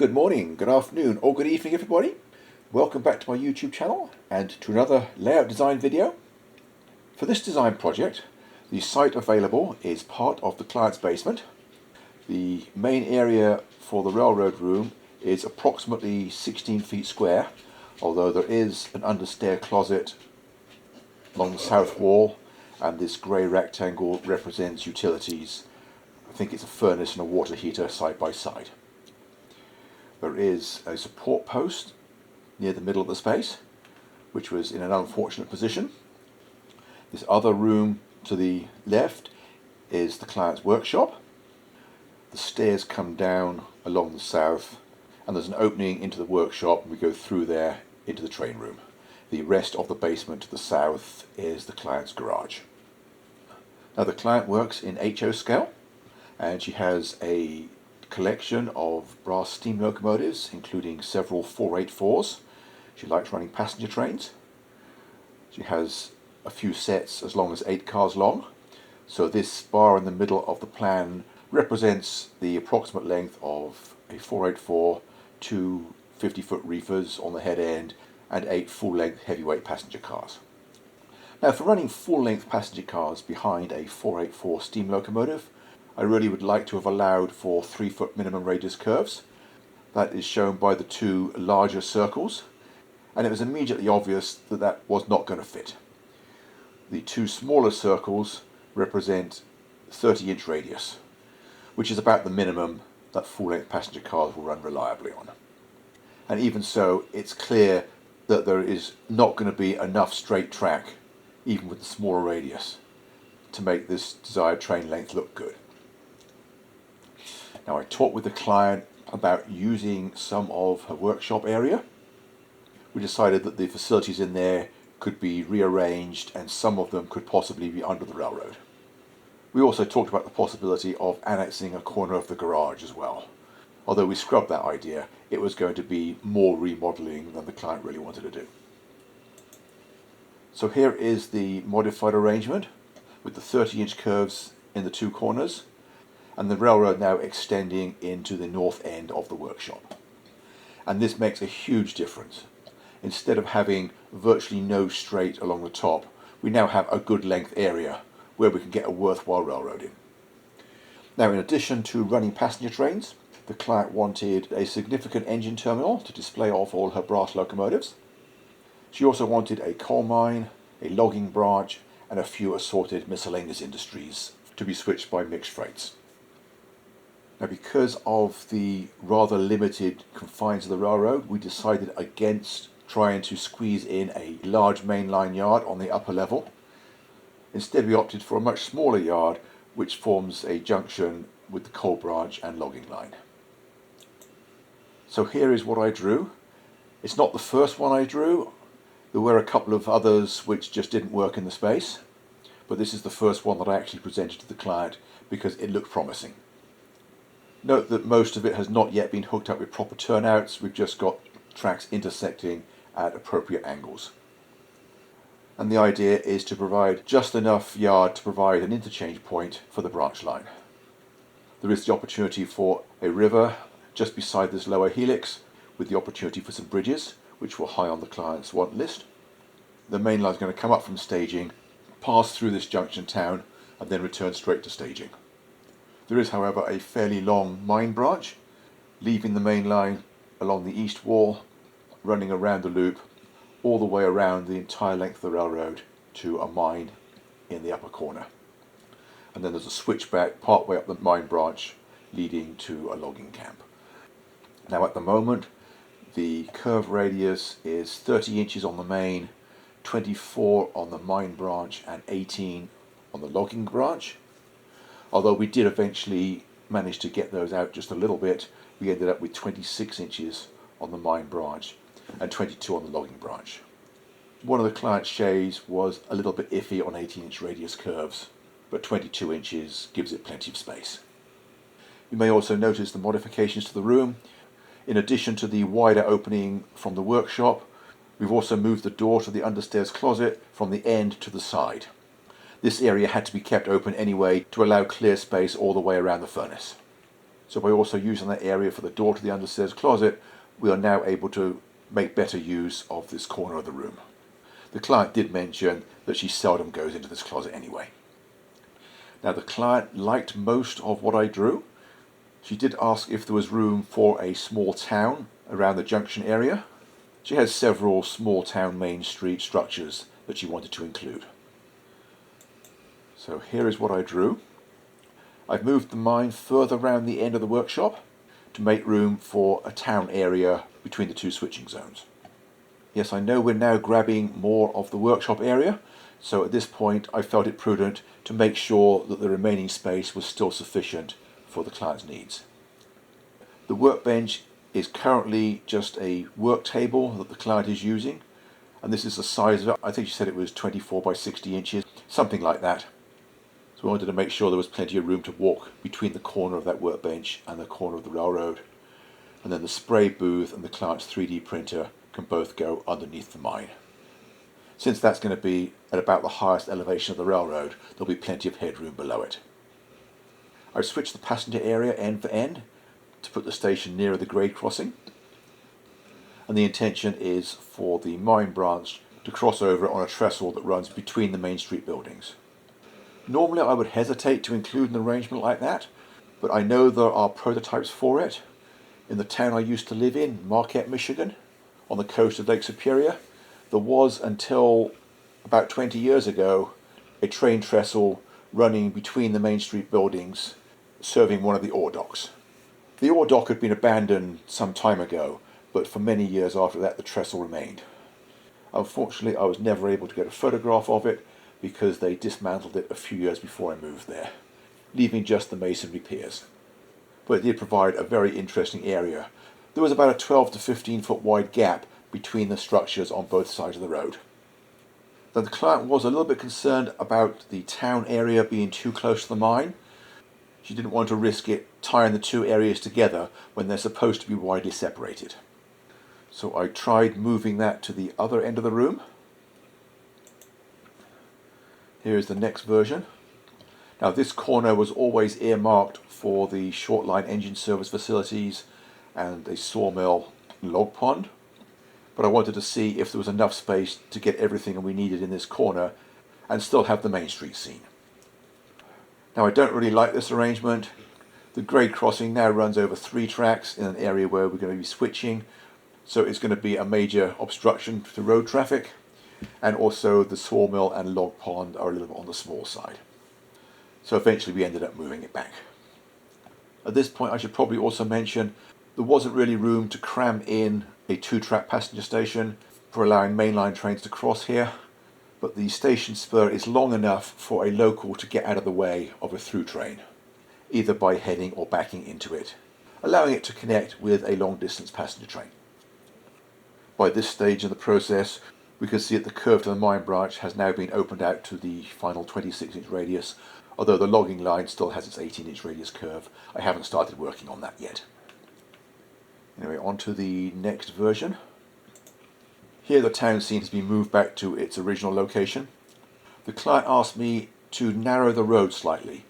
Good morning, good afternoon, or good evening, everybody. Welcome back to my YouTube channel and to another layout design video. For this design project, the site available is part of the client's basement. The main area for the railroad room is approximately 16 feet square, although there is an understair closet along the south wall, and this grey rectangle represents utilities. I think it's a furnace and a water heater side by side. There is a support post near the middle of the space, which was in an unfortunate position. This other room to the left is the client's workshop. The stairs come down along the south, and there's an opening into the workshop, and we go through there into the train room. The rest of the basement to the south is the client's garage. Now, the client works in HO scale, and she has a collection of brass steam locomotives, including several 484s. She likes running passenger trains. She has a few sets as long as 8 cars long. So this bar in the middle of the plan represents the approximate length of a 484, 2 50-foot reefers on the head end, and 8 full-length heavyweight passenger cars. Now, for running full-length passenger cars behind a 484 steam locomotive, I really would like to have allowed for 3-foot minimum radius curves. That is shown by the 2 larger circles, and it was immediately obvious that that was not going to fit. The 2 smaller circles represent 30-inch radius, which is about the minimum that full-length passenger cars will run reliably on. And even so, it's clear that there is not going to be enough straight track, even with the smaller radius, to make this desired train length look good. Now, I talked with the client about using some of her workshop area. We decided that the facilities in there could be rearranged, and some of them could possibly be under the railroad. We also talked about the possibility of annexing a corner of the garage as well. Although we scrubbed that idea, it was going to be more remodeling than the client really wanted to do. So here is the modified arrangement with the 30-inch curves in the 2 corners, and the railroad now extending into the north end of the workshop. And this makes a huge difference. Instead of having virtually no straight along the top, we now have a good length area where we can get a worthwhile railroad in. Now, in addition to running passenger trains, the client wanted a significant engine terminal to display off all her brass locomotives. She also wanted a coal mine, a logging branch, and a few assorted miscellaneous industries to be switched by mixed freights. Now, because of the rather limited confines of the railroad, we decided against trying to squeeze in a large mainline yard on the upper level. Instead, we opted for a much smaller yard, which forms a junction with the coal branch and logging line. So here is what I drew. It's not the first one I drew. There were a couple of others which just didn't work in the space, but this is the first one that I actually presented to the client because it looked promising. Note that most of it has not yet been hooked up with proper turnouts. We've just got tracks intersecting at appropriate angles. And the idea is to provide just enough yard to provide an interchange point for the branch line. There is the opportunity for a river just beside this lower helix, with the opportunity for some bridges, which were high on the client's want list. The main line is going to come up from staging, pass through this junction town, and then return straight to staging. There is, however, a fairly long mine branch, leaving the main line along the east wall, running around the loop, all the way around the entire length of the railroad to a mine in the upper corner. And then there's a switchback partway up the mine branch, leading to a logging camp. Now, at the moment, the curve radius is 30 inches on the main, 24 on the mine branch, and 18 on the logging branch. Although we did eventually manage to get those out just a little bit, we ended up with 26 inches on the mine branch and 22 on the logging branch. One of the client's shays was a little bit iffy on 18-inch radius curves, but 22 inches gives it plenty of space. You may also notice the modifications to the room. In addition to the wider opening from the workshop, we've also moved the door to the understairs closet from the end to the side. This area had to be kept open anyway to allow clear space all the way around the furnace. So by also using that area for the door to the understairs closet, we are now able to make better use of this corner of the room. The client did mention that she seldom goes into this closet anyway. Now the client liked most of what I drew. She did ask if there was room for a small town around the junction area. She has several small town main street structures that she wanted to include. So here is what I drew. I've moved the mine further around the end of the workshop to make room for a town area between the two switching zones. Yes, I know we're now grabbing more of the workshop area, so at this point I felt it prudent to make sure that the remaining space was still sufficient for the client's needs. The workbench is currently just a work table that the client is using, and this is the size of it. I think she said it was 24 by 60 inches, something like that. So we wanted to make sure there was plenty of room to walk between the corner of that workbench and the corner of the railroad. And then the spray booth and the client's 3D printer can both go underneath the mine. Since that's going to be at about the highest elevation of the railroad, there'll be plenty of headroom below it. I've switched the passenger area end for end to put the station nearer the grade crossing. And the intention is for the mine branch to cross over on a trestle that runs between the Main Street buildings. Normally I would hesitate to include an arrangement like that, but I know there are prototypes for it. In the town I used to live in, Marquette, Michigan, on the coast of Lake Superior, there was, until about 20 years ago, a train trestle running between the Main Street buildings, serving one of the ore docks. The ore dock had been abandoned some time ago, but for many years after that the trestle remained. Unfortunately, I was never able to get a photograph of it because they dismantled it a few years before I moved there, leaving just the masonry piers. But it did provide a very interesting area. There was about a 12 to 15 foot wide gap between the structures on both sides of the road. Then the client was a little bit concerned about the town area being too close to the mine. She didn't want to risk it tying the two areas together when they're supposed to be widely separated. So I tried moving that to the other end of the room. Here is the next version. Now this corner was always earmarked for the short line engine service facilities and a sawmill log pond, but I wanted to see if there was enough space to get everything we needed in this corner and still have the Main Street scene. Now I don't really like this arrangement. The grade crossing now runs over 3 tracks in an area where we're going to be switching, so it's going to be a major obstruction to road traffic. And also the sawmill and log pond are a little bit on the small side. So eventually we ended up moving it back. At this point I should probably also mention there wasn't really room to cram in a 2-track passenger station for allowing mainline trains to cross here, but the station spur is long enough for a local to get out of the way of a through train, either by heading or backing into it, allowing it to connect with a long distance passenger train. By this stage in the process, we can see that the curve to the mine branch has now been opened out to the final 26-inch radius, although the logging line still has its 18-inch radius curve. I haven't started working on that yet. Anyway, on to the next version. Here the town scene has been moved back to its original location. The client asked me to narrow the road slightly.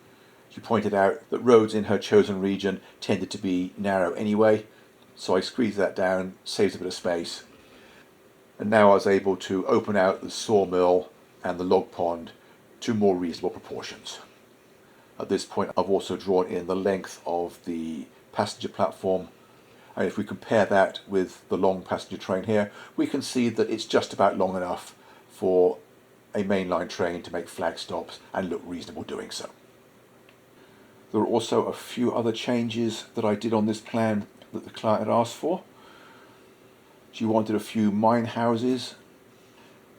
She pointed out that roads in her chosen region tended to be narrow anyway, so I squeezed that down, saved a bit of space. And now I was able to open out the sawmill and the log pond to more reasonable proportions. At this point I've also drawn in the length of the passenger platform, and if we compare that with the long passenger train here, we can see that it's just about long enough for a mainline train to make flag stops and look reasonable doing so. There are also a few other changes that I did on this plan that the client had asked for. She wanted a few mine houses.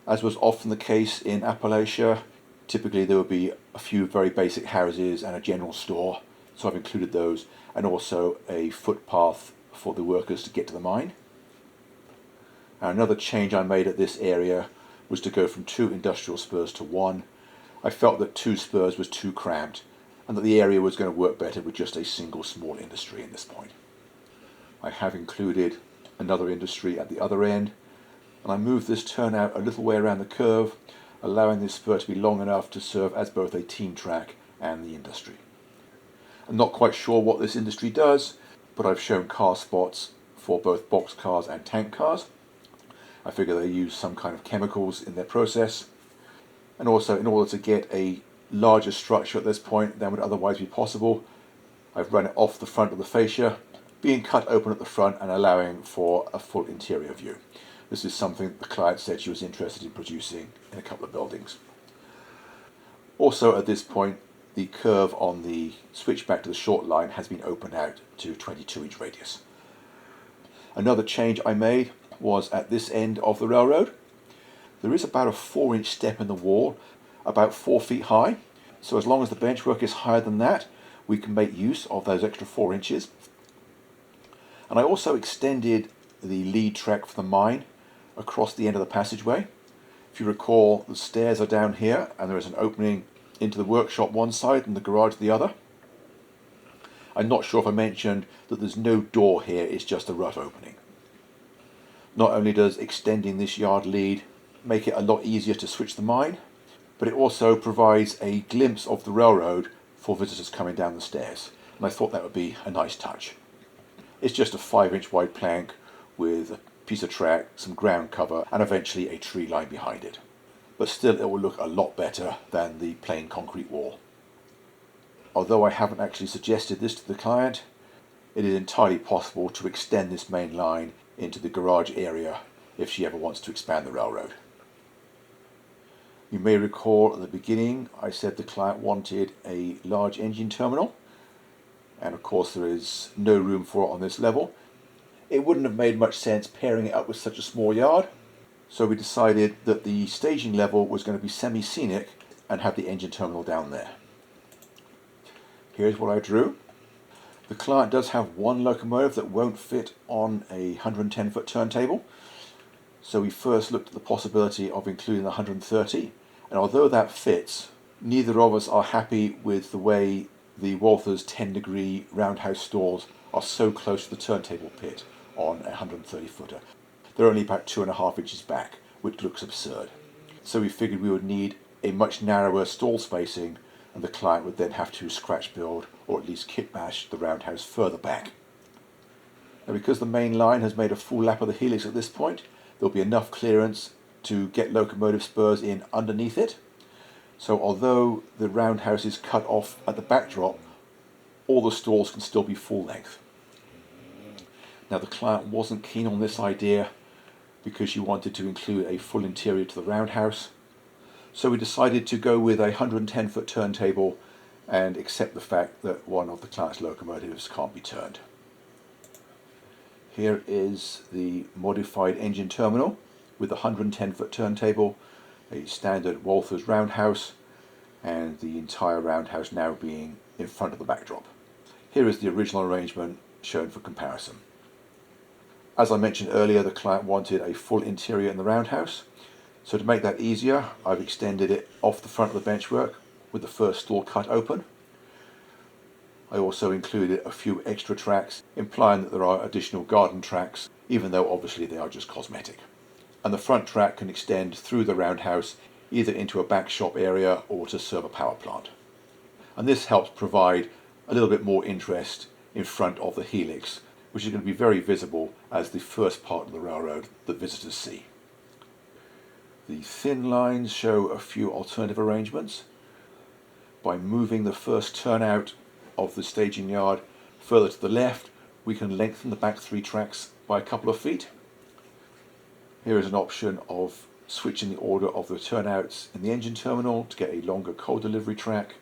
As was often the case in Appalachia, typically there would be a few very basic houses and a general store, so I've included those, and also a footpath for the workers to get to the mine. And another change I made at this area was to go from 2 industrial spurs to 1. I felt that 2 spurs was too cramped, and that the area was going to work better with just a single small industry at this point. I have included another industry at the other end, and I moved this turnout a little way around the curve, allowing this spur to be long enough to serve as both a team track and the industry. I'm not quite sure what this industry does, but I've shown car spots for both box cars and tank cars. I figure they use some kind of chemicals in their process. And also, in order to get a larger structure at this point than would otherwise be possible, I've run it off the front of the fascia, being cut open at the front and allowing for a full interior view. This is something that the client said she was interested in producing in a couple of buildings. Also at this point, the curve on the switchback to the short line has been opened out to 22-inch radius. Another change I made was at this end of the railroad. There is about a 4-inch step in the wall, about 4 feet high. So as long as the benchwork is higher than that, we can make use of those extra 4 inches. And I also extended the lead track for the mine across the end of the passageway. If you recall, the stairs are down here and there is an opening into the workshop one side and the garage the other. I'm not sure if I mentioned that there's no door here, it's just a rough opening. Not only does extending this yard lead make it a lot easier to switch the mine, but it also provides a glimpse of the railroad for visitors coming down the stairs. And I thought that would be a nice touch. It's just a 5-inch wide plank with a piece of track, some ground cover, and eventually a tree line behind it. But still, it will look a lot better than the plain concrete wall. Although I haven't actually suggested this to the client, it is entirely possible to extend this main line into the garage area if she ever wants to expand the railroad. You may recall at the beginning I said the client wanted a large engine terminal, and of course there is no room for it on this level. It wouldn't have made much sense pairing it up with such a small yard, so we decided that the staging level was going to be semi-scenic and have the engine terminal down there. Here's what I drew. The client does have one locomotive that won't fit on a 110-foot turntable, so we first looked at the possibility of including the 130, and although that fits, neither of us are happy with the way the Walther's 10-degree roundhouse stalls are so close to the turntable pit on a 130-footer. They're only about 2.5 inches back, which looks absurd. So we figured we would need a much narrower stall spacing, and the client would then have to scratch build or at least kit bash the roundhouse further back. Now, because the main line has made a full lap of the helix at this point, there'll be enough clearance to get locomotive spurs in underneath it. So although the roundhouse is cut off at the backdrop, all the stalls can still be full length. Now, the client wasn't keen on this idea because she wanted to include a full interior to the roundhouse. So we decided to go with a 110-foot turntable and accept the fact that one of the client's locomotives can't be turned. Here is the modified engine terminal with a 110-foot turntable, a standard Walther's roundhouse, and the entire roundhouse now being in front of the backdrop. Here is the original arrangement shown for comparison. As I mentioned earlier, the client wanted a full interior in the roundhouse, so to make that easier, I've extended it off the front of the benchwork with the first stall cut open. I also included a few extra tracks, implying that there are additional garden tracks, even though obviously they are just cosmetic. And the front track can extend through the roundhouse, either into a back shop area or to serve a power plant. And this helps provide a little bit more interest in front of the helix, which is going to be very visible as the first part of the railroad that visitors see. The thin lines show a few alternative arrangements. By moving the first turnout of the staging yard further to the left, we can lengthen the back 3 tracks by a couple of feet. Here is an option of switching the order of the turnouts in the engine terminal to get a longer coal delivery track.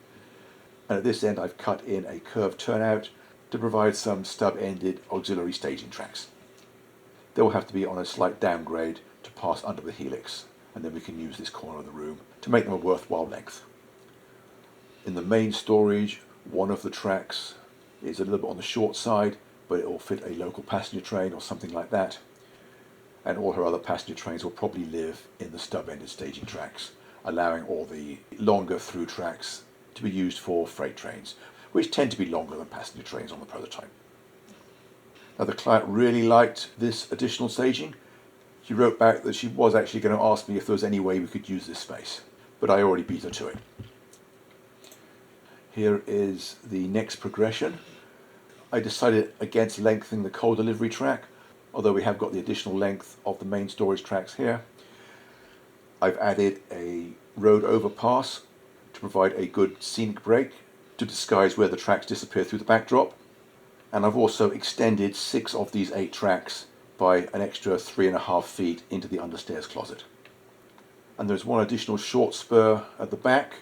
And at this end I've cut in a curved turnout to provide some stub-ended auxiliary staging tracks. They will have to be on a slight downgrade to pass under the helix, and then we can use this corner of the room to make them a worthwhile length. In the main storage, one of the tracks is a little bit on the short side, but it will fit a local passenger train or something like that, and all her other passenger trains will probably live in the stub-ended staging tracks, allowing all the longer through tracks to be used for freight trains, which tend to be longer than passenger trains on the prototype. Now, the client really liked this additional staging. She wrote back that she was actually going to ask me if there was any way we could use this space, but I already beat her to it. Here is the next progression. I decided against lengthening the coal delivery track, although we have got the additional length of the main storage tracks here. I've added a road overpass to provide a good scenic break to disguise where the tracks disappear through the backdrop. And I've also extended 6 of these 8 tracks by an extra 3.5 feet into the understairs closet. And there's one additional short spur at the back.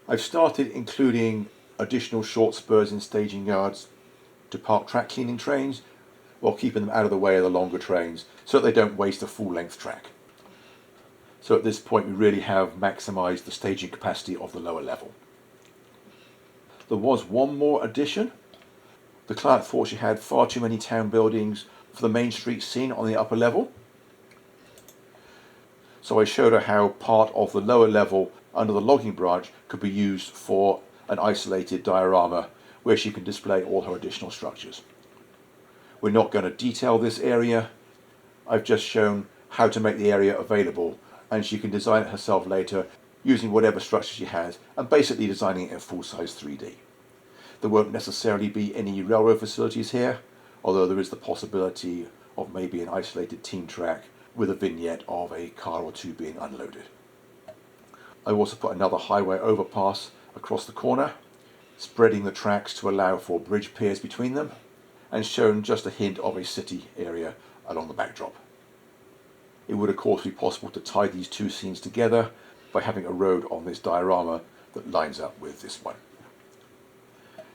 I've started including additional short spurs in staging yards to park track cleaning trains while keeping them out of the way of the longer trains so that they don't waste a full length track. So at this point we really have maximised the staging capacity of the lower level. There was one more addition. The client thought she had far too many town buildings for the main street scene on the upper level. So I showed her how part of the lower level under the logging branch could be used for an isolated diorama where she can display all her additional structures. We're not going to detail this area. I've just shown how to make the area available, and she can design it herself later using whatever structure she has and basically designing it in full-size 3D. There won't necessarily be any railroad facilities here, although there is the possibility of maybe an isolated team track with a vignette of a car or two being unloaded. I also put another highway overpass across the corner, spreading the tracks to allow for bridge piers between them, and shown just a hint of a city area along the backdrop. It would of course be possible to tie these two scenes together by having a road on this diorama that lines up with this one.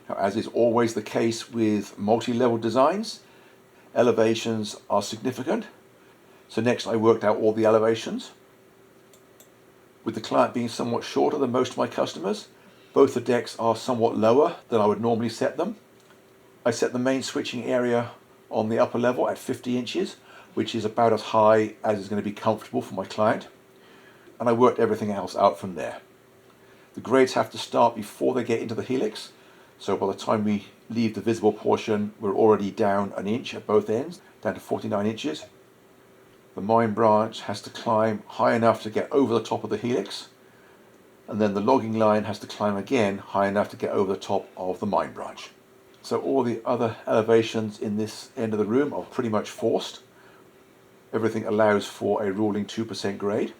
Now, as is always the case with multi-level designs, elevations are significant. So next I worked out all the elevations. With the client being somewhat shorter than most of my customers, both the decks are somewhat lower than I would normally set them. I set the main switching area on the upper level at 50 inches, which is about as high as is going to be comfortable for my client. And I worked everything else out from there. The grades have to start before they get into the helix, so by the time we leave the visible portion, we're already down an inch at both ends, down to 49 inches. The mine branch has to climb high enough to get over the top of the helix, and then the logging line has to climb again high enough to get over the top of the mine branch. So all the other elevations in this end of the room are pretty much forced. Everything allows for a ruling 2% grade.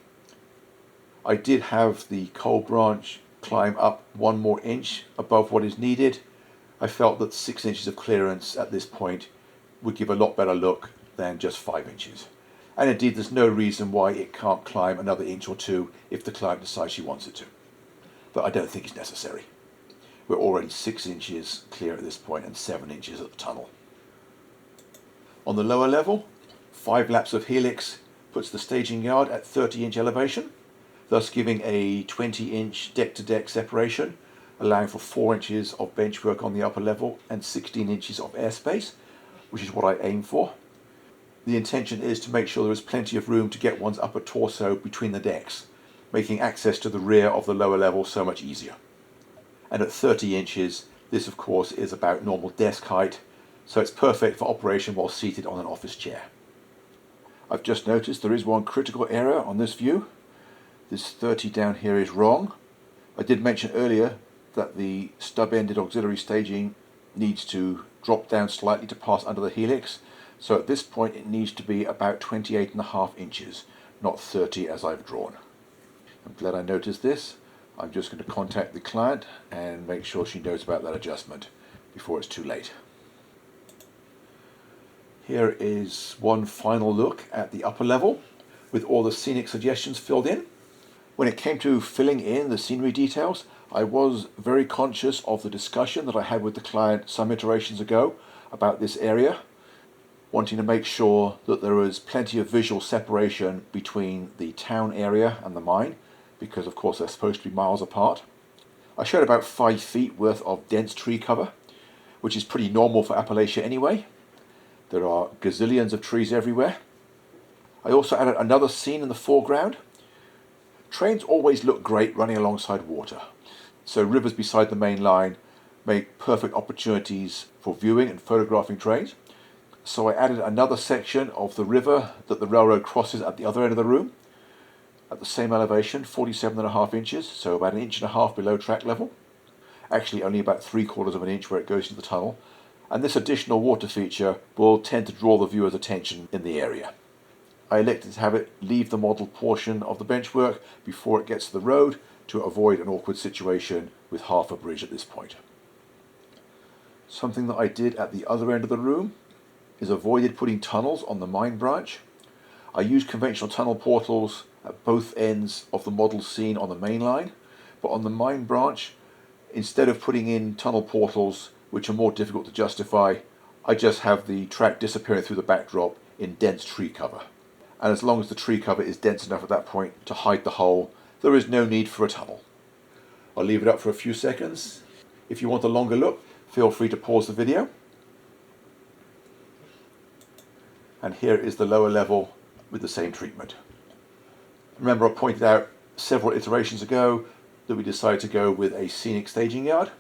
I did have the coal branch climb up 1 more inch above what is needed. I felt that 6 inches of clearance at this point would give a lot better look than just 5 inches. And indeed there's no reason why it can't climb another inch or 2 if the client decides she wants it to. But I don't think it's necessary. We're already 6 inches clear at this point and 7 inches at the tunnel. On the lower level, 5 laps of helix puts the staging yard at 30-inch elevation, thus giving a 20-inch deck-to-deck separation, allowing for 4 inches of benchwork on the upper level and 16 inches of airspace, which is what I aim for. The intention is to make sure there is plenty of room to get one's upper torso between the decks, making access to the rear of the lower level so much easier. And at 30 inches, this of course is about normal desk height, so it's perfect for operation while seated on an office chair. I've just noticed there is one critical error on this view. This 30 down here is wrong. I did mention earlier that the stub-ended auxiliary staging needs to drop down slightly to pass under the helix, so at this point it needs to be about 28.5 inches, not 30 as I've drawn. I'm glad I noticed this. I'm just going to contact the client and make sure she knows about that adjustment before it's too late. Here is one final look at the upper level with all the scenic suggestions filled in. When it came to filling in the scenery details, I was very conscious of the discussion that I had with the client some iterations ago about this area, wanting to make sure that there was plenty of visual separation between the town area and the mine, because of course they're supposed to be miles apart. I showed about 5 feet worth of dense tree cover, which is pretty normal for Appalachia anyway. There are gazillions of trees everywhere. I also added another scene in the foreground. Trains always look great running alongside water, so rivers beside the main line make perfect opportunities for viewing and photographing trains. So I added another section of the river that the railroad crosses at the other end of the room, at the same elevation, 47.5 inches, so about 1.5 inches below track level. actually only about 3/4 of an inch where it goes into the tunnel, and this additional water feature will tend to draw the viewer's attention in the area. I elected to have it leave the model portion of the benchwork before it gets to the road to avoid an awkward situation with half a bridge at this point. Something that I did at the other end of the room is avoided putting tunnels on the mine branch. I used conventional tunnel portals at both ends of the model seen on the main line, but on the mine branch, instead of putting in tunnel portals which are more difficult to justify, I just have the track disappearing through the backdrop in dense tree cover. And as long as the tree cover is dense enough at that point to hide the hole, there is no need for a tunnel. I'll leave it up for a few seconds. If you want a longer look, feel free to pause the video. And here is the lower level with the same treatment. Remember, I pointed out several iterations ago that we decided to go with a scenic staging yard.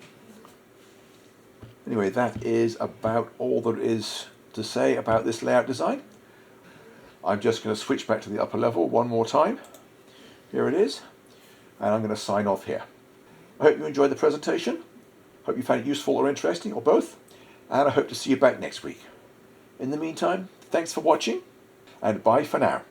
Anyway, that is about all there is to say about this layout design. I'm just going to switch back to the upper level one more time. Here it is, and I'm going to sign off here. I hope you enjoyed the presentation. Hope you found it useful or interesting, or both, and I hope to see you back next week. In the meantime, thanks for watching, and bye for now.